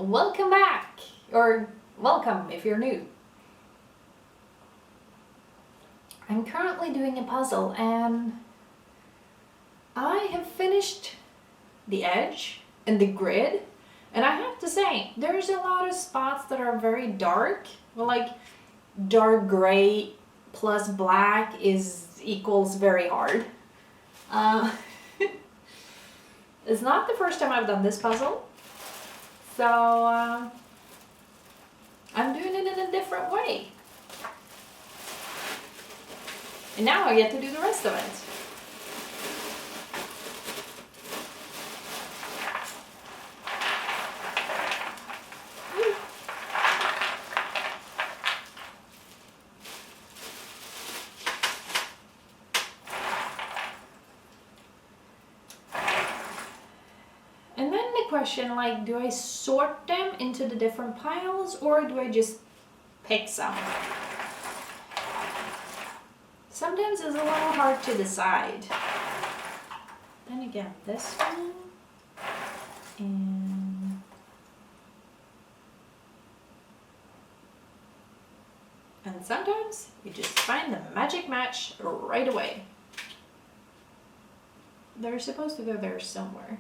Welcome back, or welcome if you're new. I'm currently doing a puzzle and I have finished the edge and the grid, and I have to say there's a lot of spots that are very dark, like dark gray plus black equals very hard. It's not the first time I've done this puzzle, so I'm doing it in a different way. And now I get to do the rest of it. And then the question, like, do I sort them into the different piles or do I just pick some? Sometimes it's a little hard to decide. Then again, this one and sometimes you just find the magic match right away. They're supposed to go there somewhere.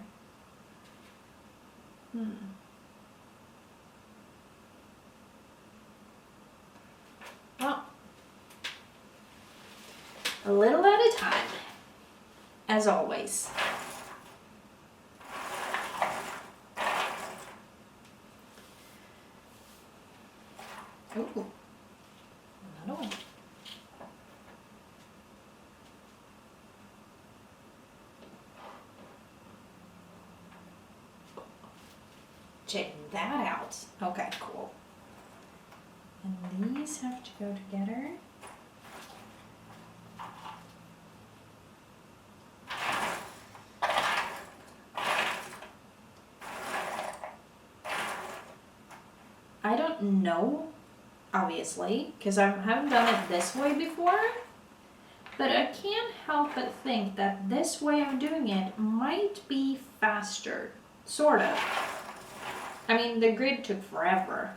Well, a little at a time, as always. Ooh, another one. Check that out. Okay, cool. And these have to go together. I don't know, obviously, because I haven't done it this way before, but I can't help but think that this way I'm doing it might be faster, sort of. I mean, the grid took forever.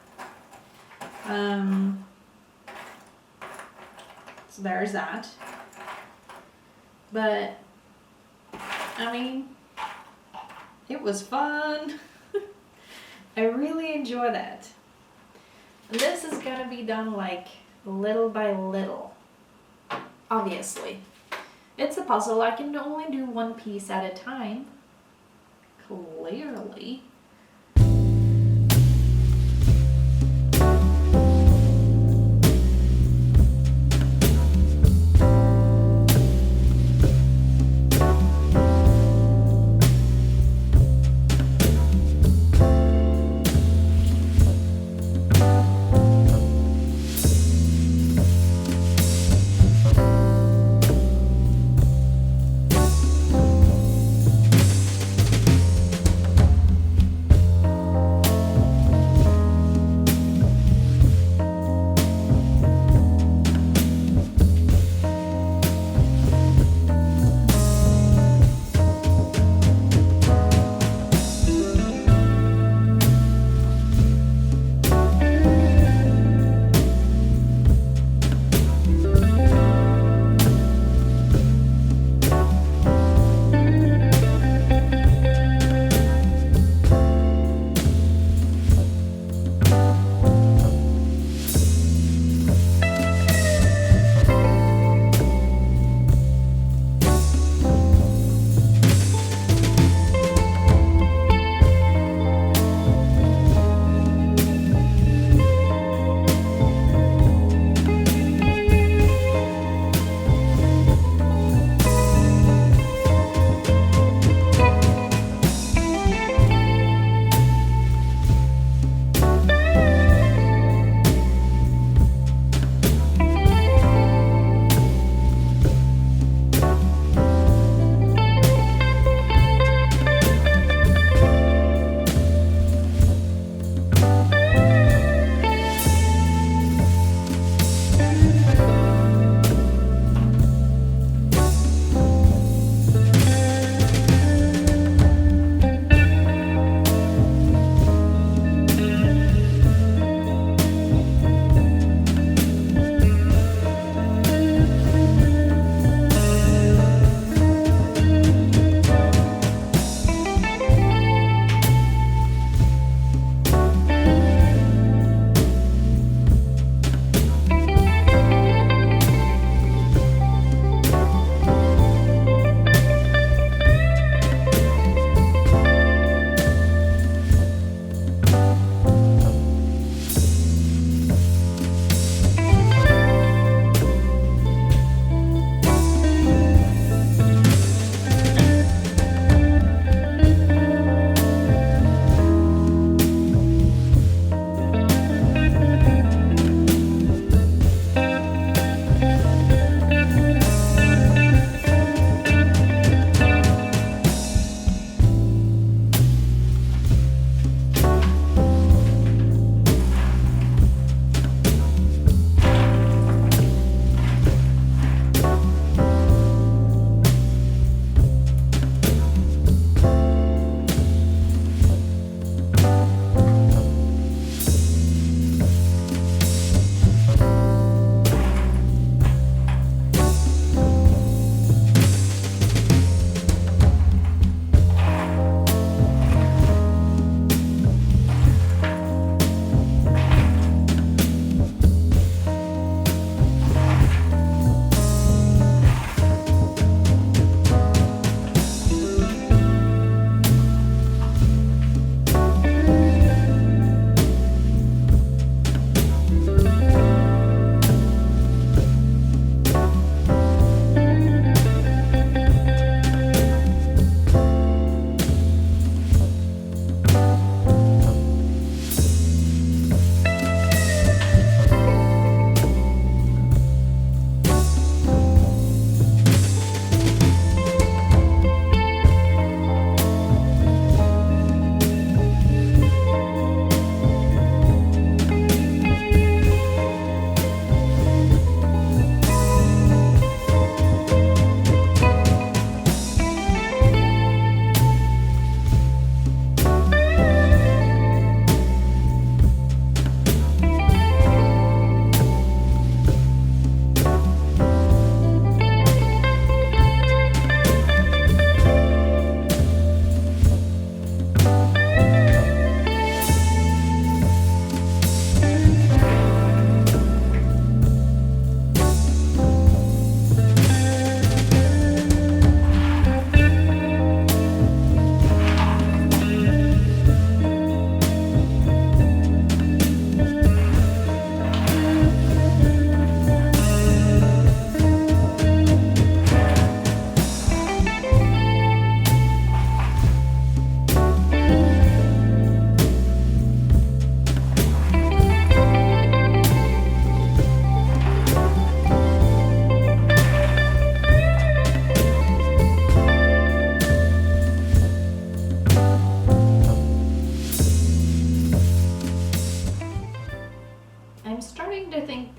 So there's that. But, I mean, it was fun. I really enjoy that. And this is gonna be done like little by little, obviously. It's a puzzle, I can only do one piece at a time, clearly.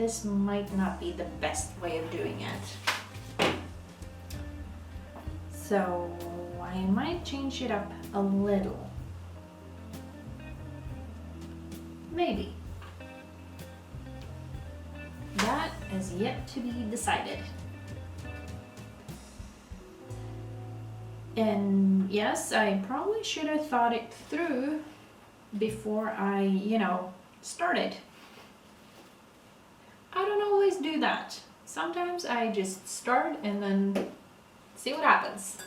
this might not be the best way of doing it. So I might change it up a little. Maybe. That is yet to be decided. And yes, I probably should have thought it through before I, started. I don't always do that. Sometimes I just start and then see what happens.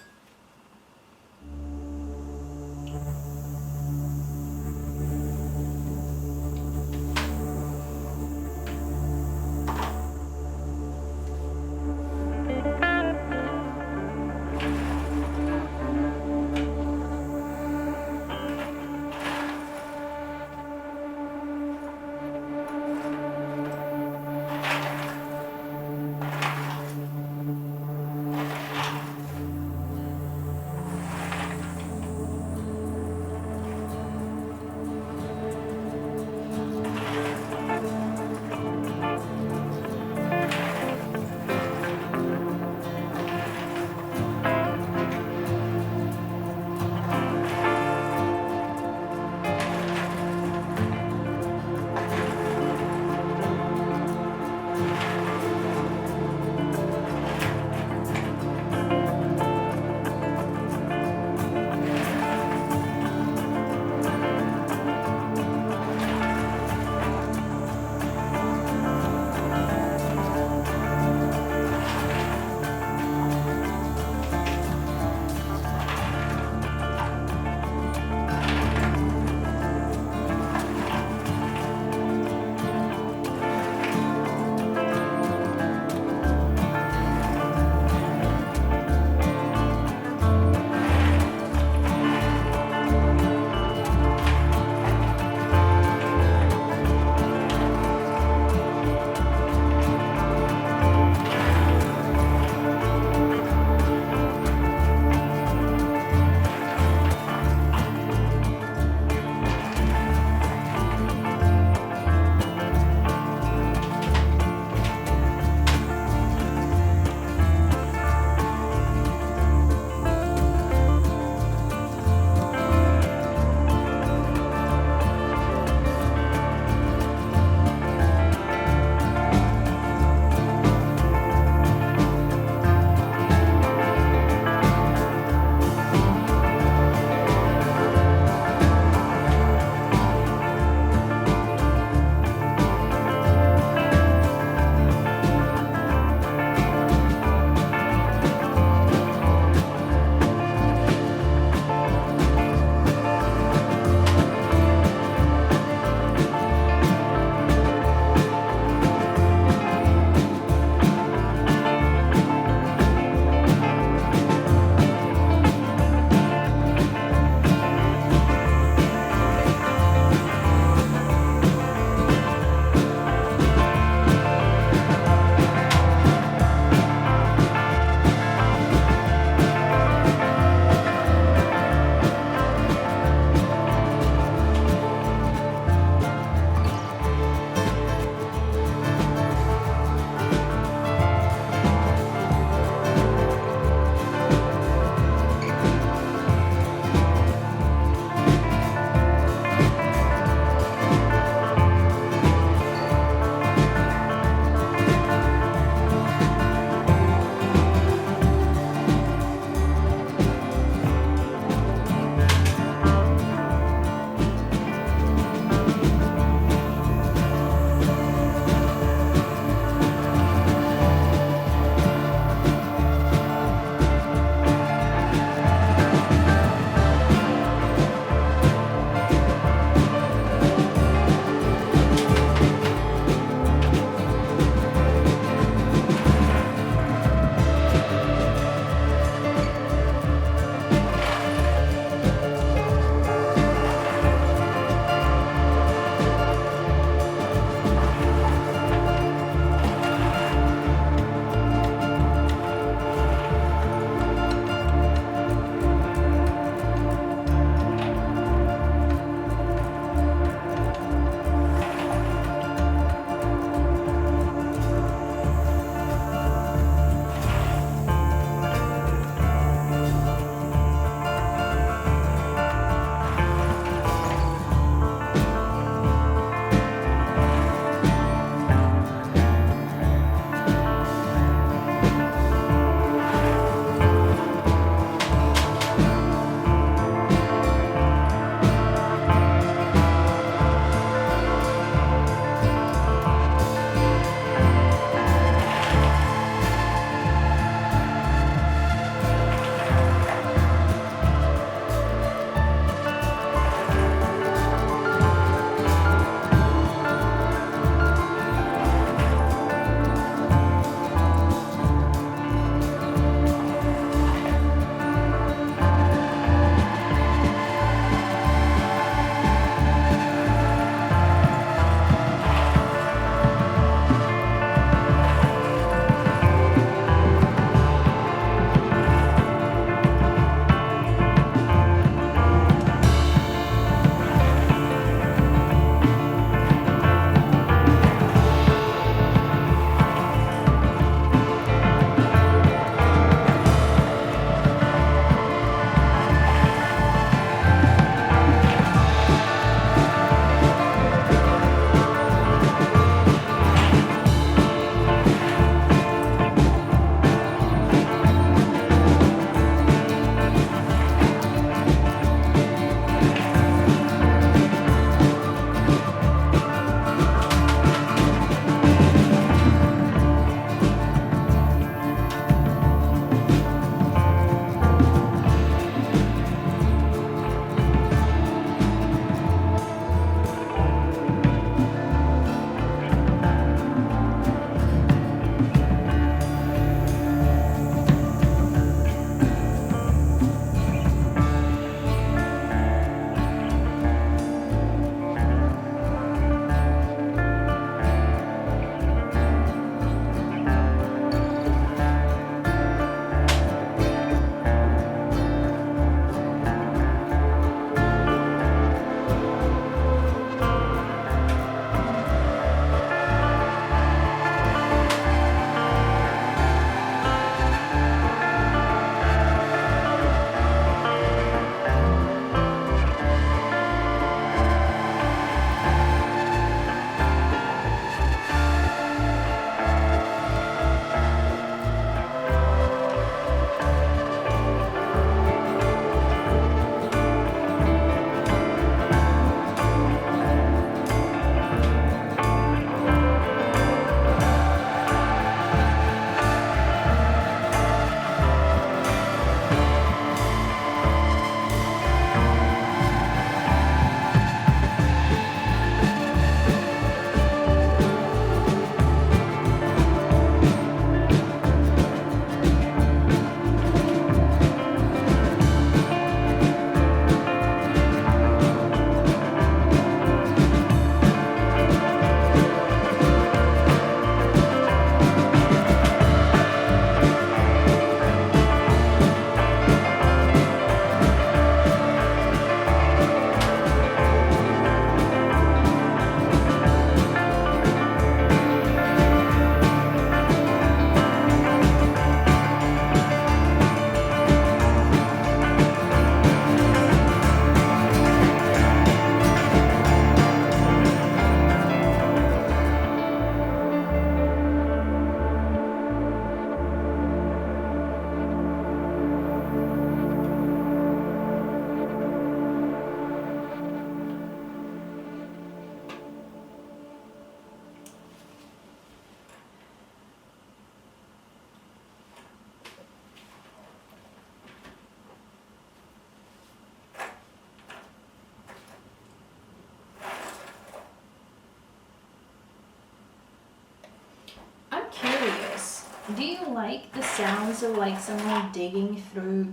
do you like the sounds of like someone digging through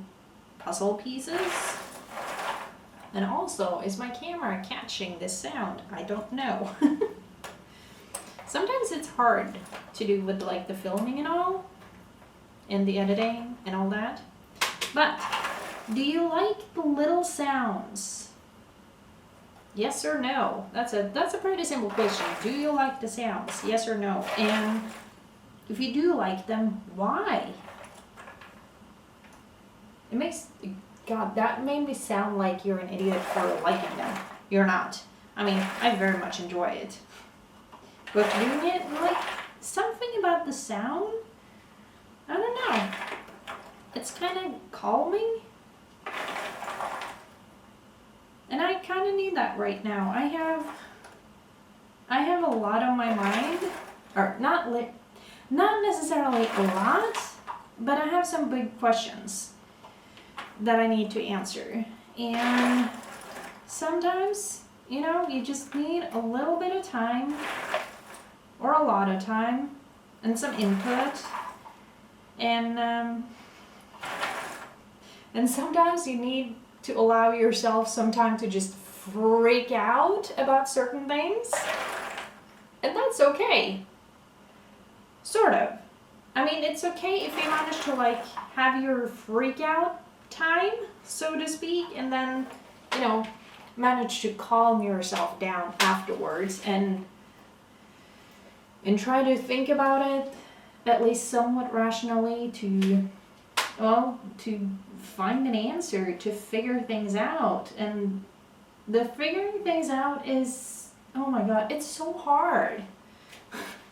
puzzle pieces? And also, is my camera catching this sound? I don't know. Sometimes it's hard to do with like the filming and all, and the editing and all that. But do you like the little sounds? Yes or no? That's a pretty simple question. Do you like the sounds? Yes or no? And if you do like them, why? It makes, God, that made me sound like you're an idiot for liking them. You're not. I mean, I very much enjoy it. But doing it, like, something about the sound, I don't know. It's kind of calming. And I kind of need that right now. I have a lot on my mind, or not necessarily a lot, but I have some big questions that I need to answer. And sometimes, you know, you just need a little bit of time, or a lot of time, and some input. And sometimes you need to allow yourself some time to just freak out about certain things. And that's okay. Sort of. I mean, it's okay if you manage to like have your freak out time, so to speak, and then, you know, manage to calm yourself down afterwards and try to think about it at least somewhat rationally to find an answer, to figure things out. And the figuring things out is, oh my God, it's so hard.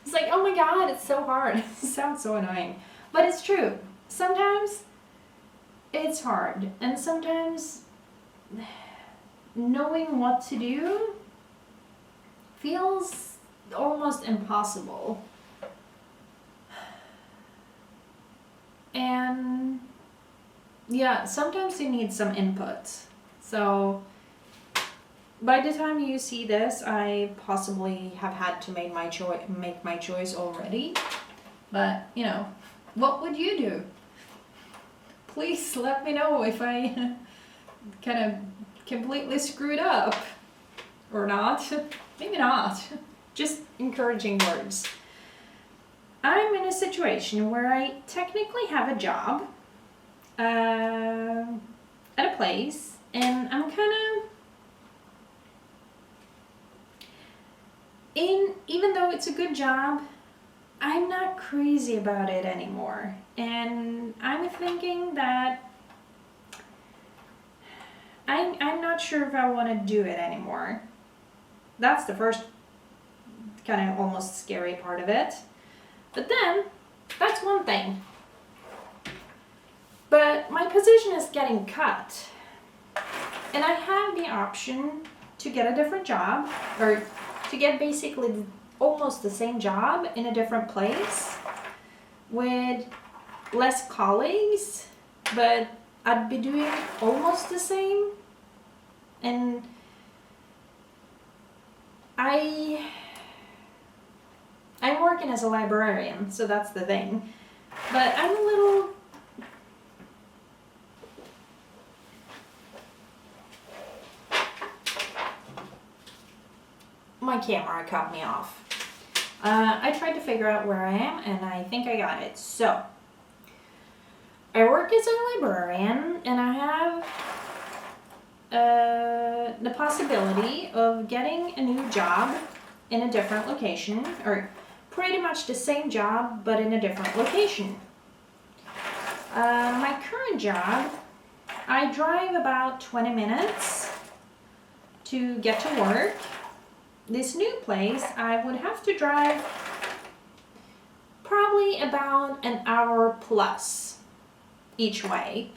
It's like, oh my God, it's so hard. It sounds so annoying, but it's true. Sometimes it's hard, and sometimes knowing what to do feels almost impossible. And yeah, sometimes you need some input. So by the time you see this, I possibly have had to make my choice already. But, you know, what would you do? Please let me know if I kind of completely screwed up or not. Maybe not. Just encouraging words. I'm in a situation where I technically have a job at a place, and I'm kind of even though it's a good job, I'm not crazy about it anymore. And I'm thinking that I'm not sure if I want to do it anymore. That's the first kind of almost scary part of it. But then, that's one thing. But my position is getting cut. And I have the option to get a different job, or to get basically almost the same job in a different place with less colleagues, but I'd be doing almost the same. And I'm working as a librarian, so that's the thing. But I'm a little... My camera cut me off. I tried to figure out where I am, and I think I got it. So, I work as a librarian, and I have the possibility of getting a new job in a different location, or pretty much the same job, but in a different location. My current job, I drive about 20 minutes to get to work. This new place, I would have to drive probably about an hour plus each way,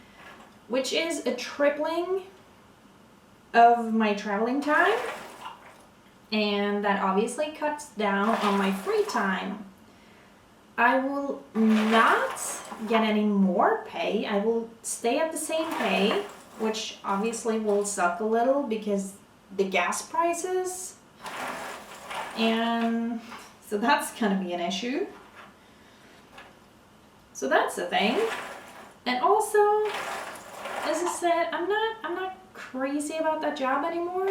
which is a tripling of my traveling time, and that obviously cuts down on my free time. I will not get any more pay. I will stay at the same pay, which obviously will suck a little because the gas prices, and so that's gonna be an issue. So that's the thing. And also, as I said, I'm not crazy about that job anymore.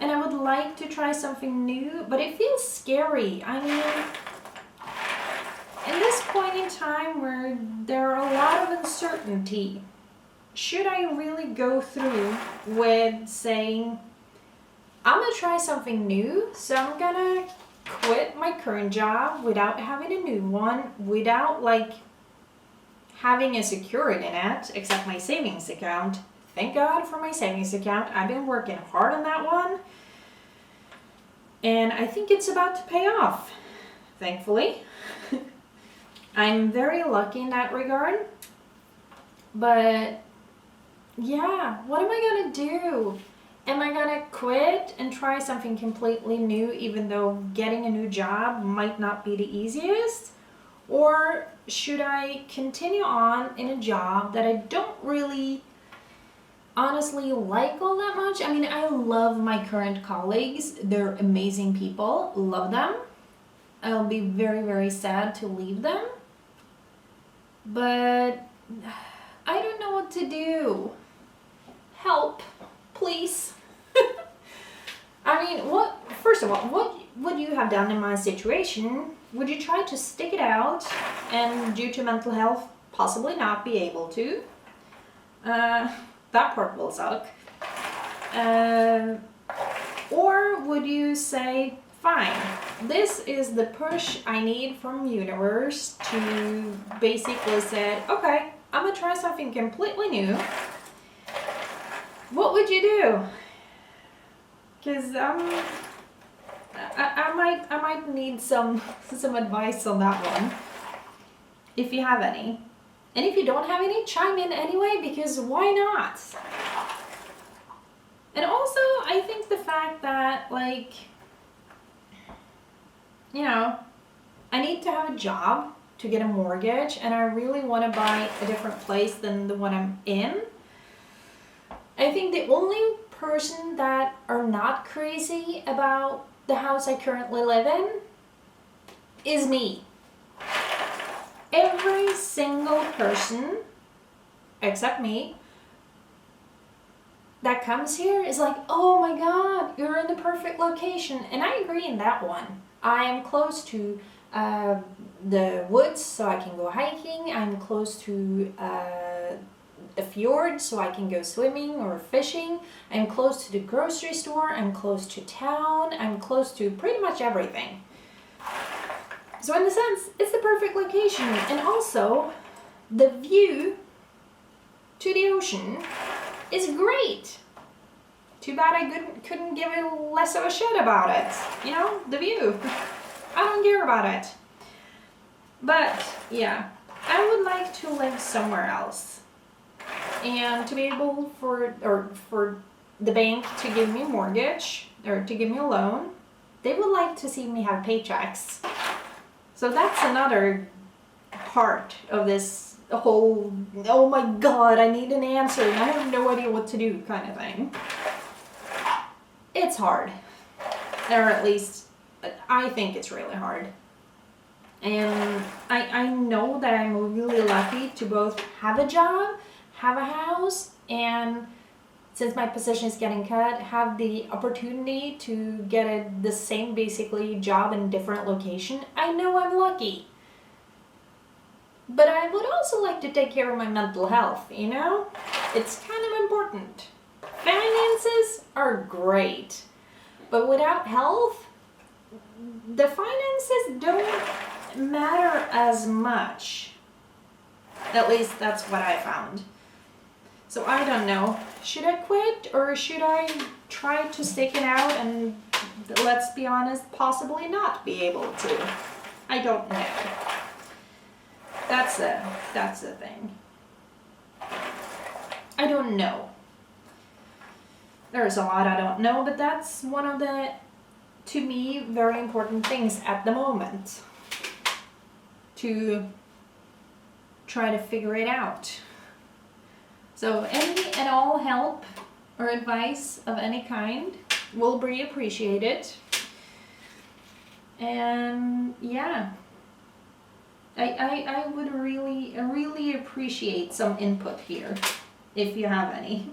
And I would like to try something new, but it feels scary. I mean, in this point in time where there are a lot of uncertainty, should I really go through with saying, I'm gonna try something new, so I'm gonna quit my current job without having a new one, without like having a security net, except my savings account. Thank God for my savings account. I've been working hard on that one. And I think it's about to pay off, thankfully. I'm very lucky in that regard. But yeah, what am I gonna do? Am I gonna quit and try something completely new, even though getting a new job might not be the easiest? Or should I continue on in a job that I don't really honestly like all that much? I mean, I love my current colleagues. They're amazing people. Love them. I'll be very, very sad to leave them. But I don't know what to do. Help, please. I mean, first of all, what would you have done in my situation? Would you try to stick it out and due to mental health possibly not be able to? That part will suck. Or would you say, fine, this is the push I need from universe to basically say, okay, I'm gonna try something completely new. What would you do? Because I might need some advice on that one, if you have any. And if you don't have any, chime in anyway, because why not? And also, I think the fact that, like, you know, I need to have a job to get a mortgage, and I really want to buy a different place than the one I'm in. I think the only person that are not crazy about the house I currently live in is me. Every single person, except me, that comes here is like, oh my God, you're in the perfect location. And I agree in that one. I am close to the woods, so I can go hiking. I'm close to a fjord, so I can go swimming or fishing. I'm close to the grocery store. I'm close to town. I'm close to pretty much everything. So in a sense, it's the perfect location. And also, the view to the ocean is great. Too bad I couldn't give it less of a shit about it. You know, the view. I don't care about it. But yeah, I would like to live somewhere else. And to be able for the bank to give me a mortgage or to give me a loan, they would like to see me have paychecks. So that's another part of this whole, oh my God, I need an answer and I have no idea what to do kind of thing. It's hard. Or at least, I think it's really hard. And I know that I'm really lucky to both have a job, have a house, and since my position is getting cut, have the opportunity to get the same basically job in a different location. I know I'm lucky. But I would also like to take care of my mental health, you know? It's kind of important. Finances are great, but without health, the finances don't matter as much. At least that's what I found. So I don't know. Should I quit or should I try to stick it out and, let's be honest, possibly not be able to? I don't know. That's the thing. I don't know. There's a lot I don't know, but that's one of the, to me, very important things at the moment. To try to figure it out. So any and all help or advice of any kind will be appreciated. And yeah. I would really appreciate some input here, if you have any.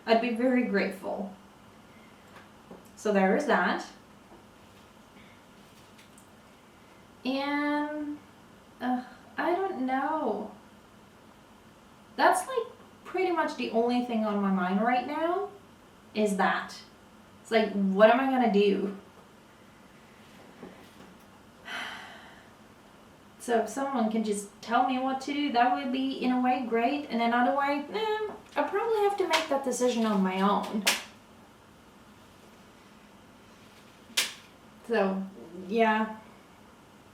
I'd be very grateful. So there is that. And I don't know. That's like pretty much the only thing on my mind right now is that. It's like, what am I gonna do? So if someone can just tell me what to do, that would be in a way great. And another way, I probably have to make that decision on my own. So yeah,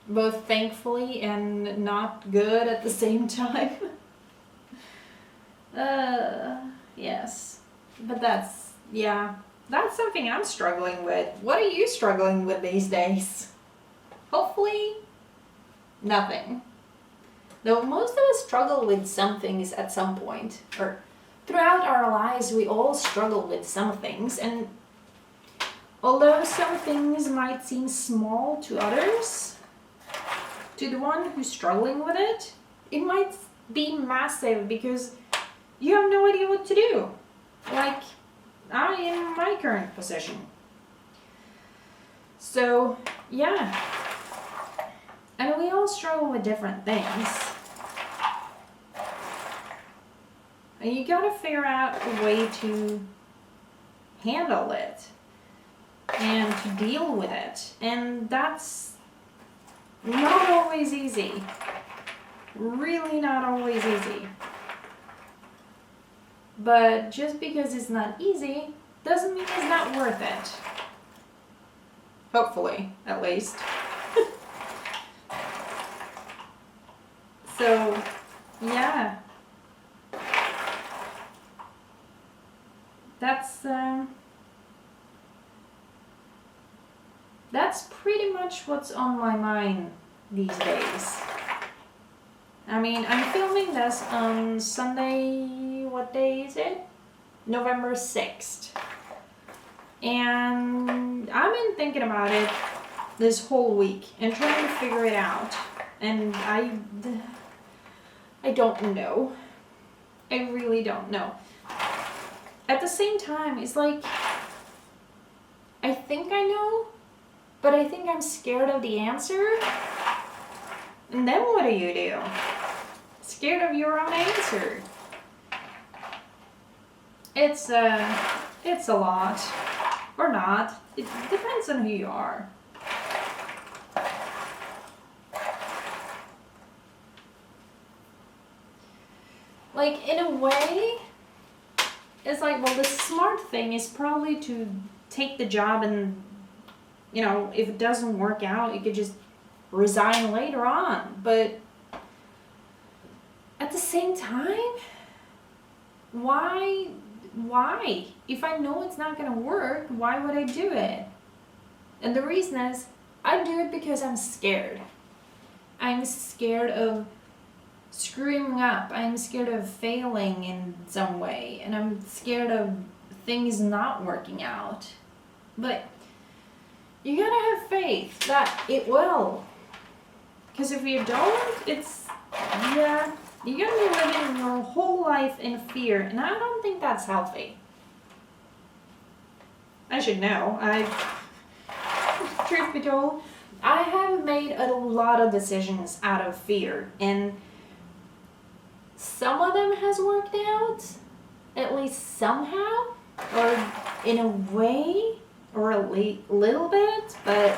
both thankfully and not good at the same time. Yes, but that's something I'm struggling with. What are you struggling with these days? Hopefully nothing. Though most of us struggle with some things at some point, or throughout our lives we all struggle with some things, and although some things might seem small to others, to the one who's struggling with it, it might be massive because you have no idea what to do. Like I am in my current position. So yeah. And we all struggle with different things. And you gotta figure out a way to handle it and to deal with it. And that's not always easy. Really not always easy. But just because it's not easy doesn't mean it's not worth it. Hopefully, at least. So, yeah. That's pretty much what's on my mind these days. I mean, I'm filming this on Sunday, what day is it? November 6th. And I've been thinking about it this whole week and trying to figure it out. And I don't know. I really don't know. At the same time, it's like, I think I know, but I think I'm scared of the answer. And then what do you do? Scared of your own answer. It's a lot. Or not. It depends on who you are. Like, in a way, it's like, well, the smart thing is probably to take the job and, you know, if it doesn't work out, you could just resign later on. But at the same time, why? If I know it's not going to work, why would I do it? And the reason is, I do it because I'm scared. I'm scared of screwing up. I'm scared of failing in some way. And I'm scared of things not working out. But you gotta have faith that it will. Because if you don't, you're gonna be living your whole life in fear. And I don't think that's healthy. I should know. Truth be told, I have made a lot of decisions out of fear. And some of them has worked out, at least somehow, or in a way, or a little bit, but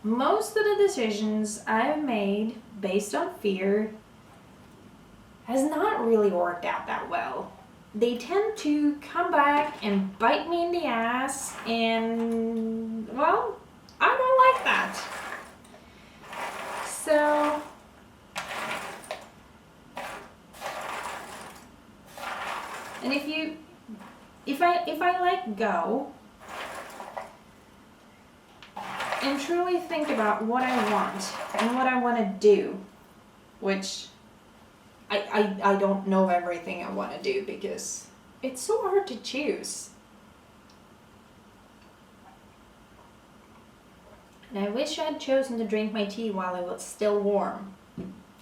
most of the decisions I've made based on fear has not really worked out that well. They tend to come back and bite me in the ass, and, well, I don't like that. So and if I let go and truly think about what I want and what I want to do, which I don't know everything I want to do because it's so hard to choose. And I wish I had chosen to drink my tea while it was still warm.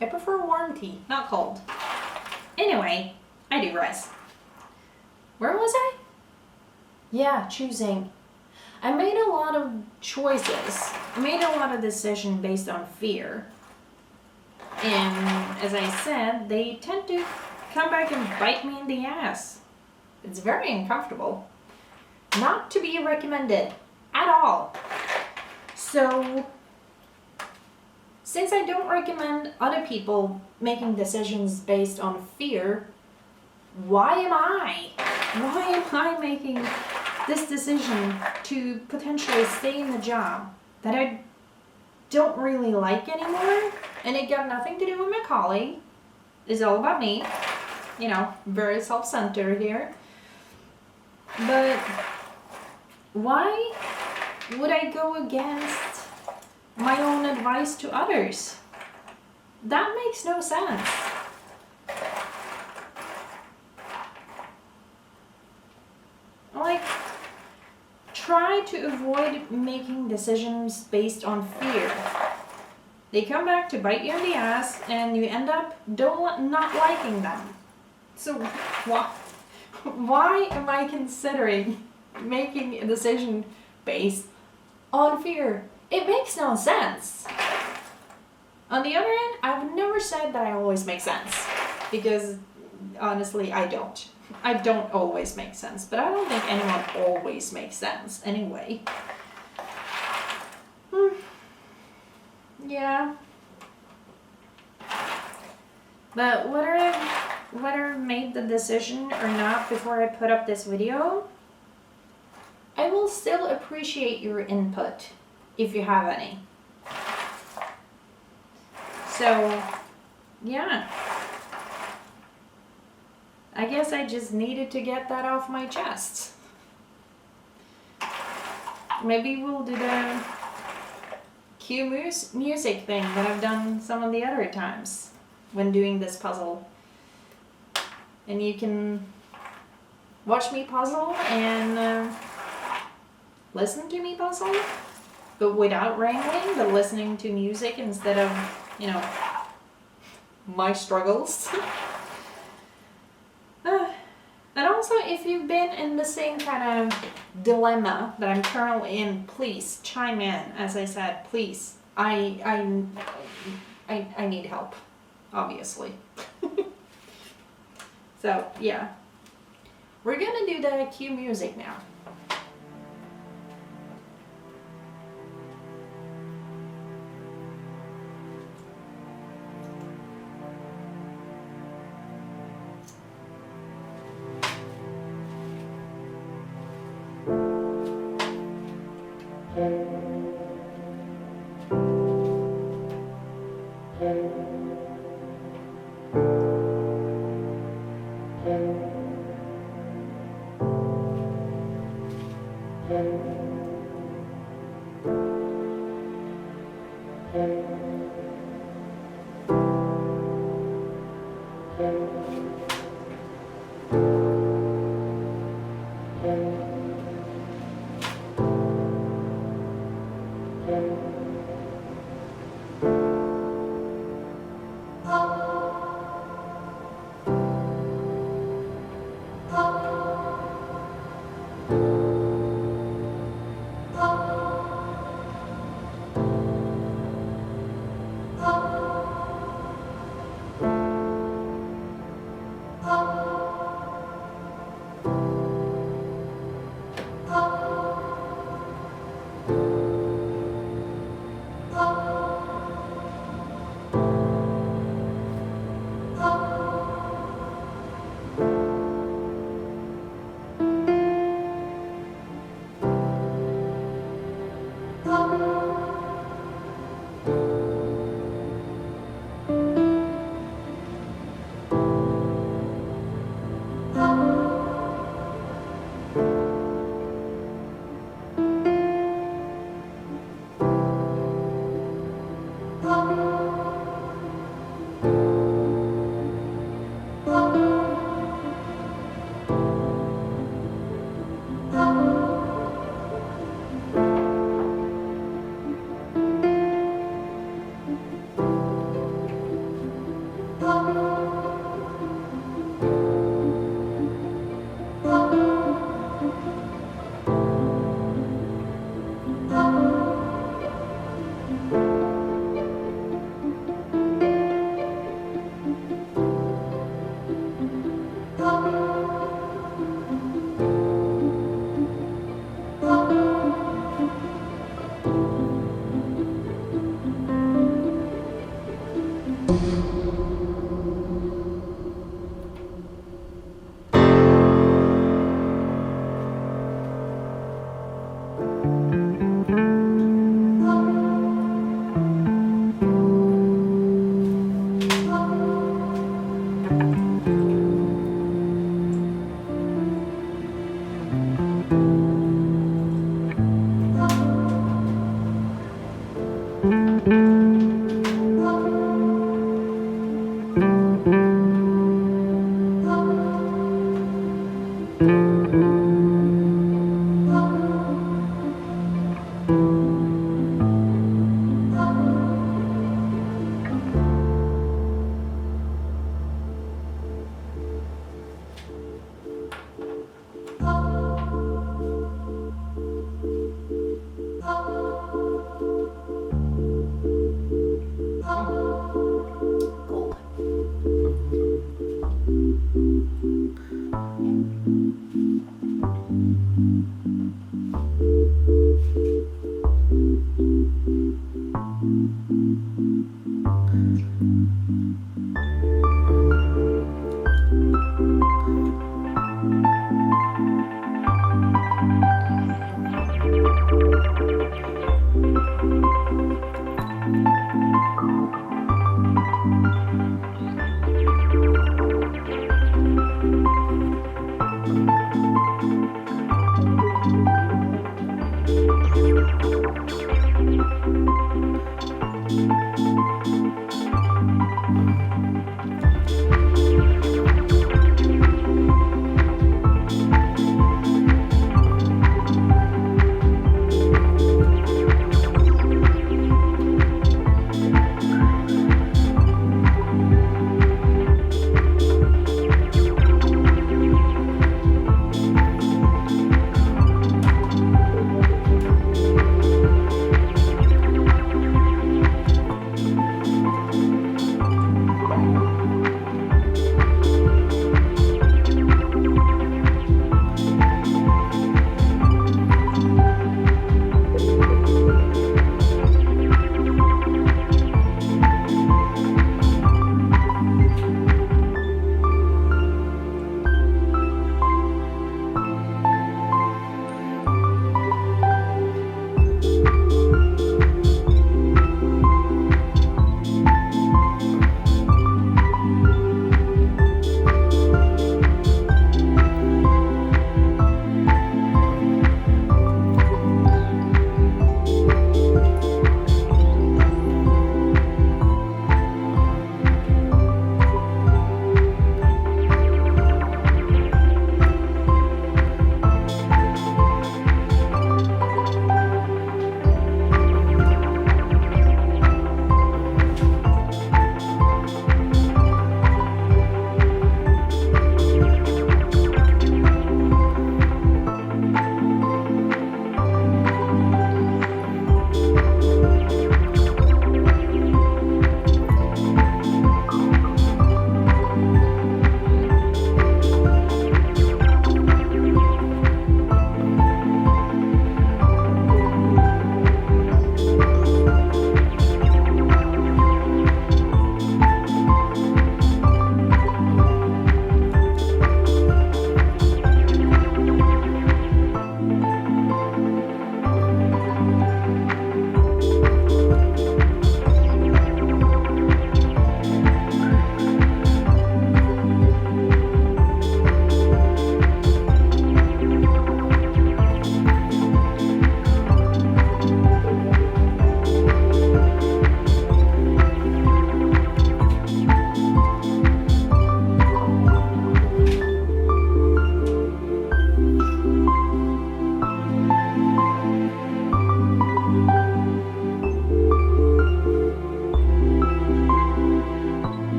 I prefer warm tea, not cold. Anyway, I digress. Where was I? Yeah, choosing. I made a lot of choices. I made a lot of decisions based on fear. And as I said, they tend to come back and bite me in the ass. It's very uncomfortable. Not to be recommended at all. So, since I don't recommend other people making decisions based on fear, why am I? Why am I making this decision to potentially stay in the job that I don't really like anymore? And it got nothing to do with my colleague. It's all about me. You know, very self-centered here. But why would I go against my own advice to others? That makes no sense. Like, try to avoid making decisions based on fear. They come back to bite you in the ass and you end up not liking them. So why am I considering making a decision based on fear? It makes no sense. On the other hand, I've never said that I always make sense, because honestly, I don't. I don't always make sense, but I don't think anyone always makes sense anyway. Yeah. But whether I made the decision or not before I put up this video, I will still appreciate your input if you have any. So, yeah. I guess I just needed to get that off my chest. Maybe we'll do the cue music thing that I've done some of the other times when doing this puzzle. And you can watch me puzzle and listen to me puzzle, but without wrangling, but listening to music instead of, you know, my struggles. And also, if you've been in the same kind of dilemma that I'm currently in, please chime in. As I said, please. I need help, obviously. So, yeah. We're gonna do the cue music now.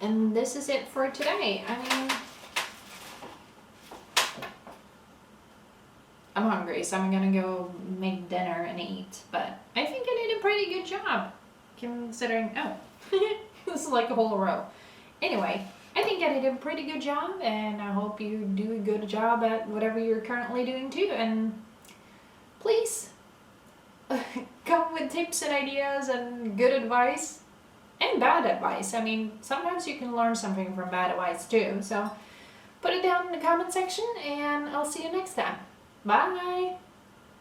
And this is it for today. I mean, I'm hungry, so I'm gonna go make dinner and eat. But I think I did a pretty good job, considering, oh, this is like a whole row. Anyway, I think I did a pretty good job, and I hope you do a good job at whatever you're currently doing too. And please, come with tips and ideas and good advice and bad advice. I mean, sometimes you can learn something from bad advice too. So put it down in the comment section, and I'll see you next time. Bye!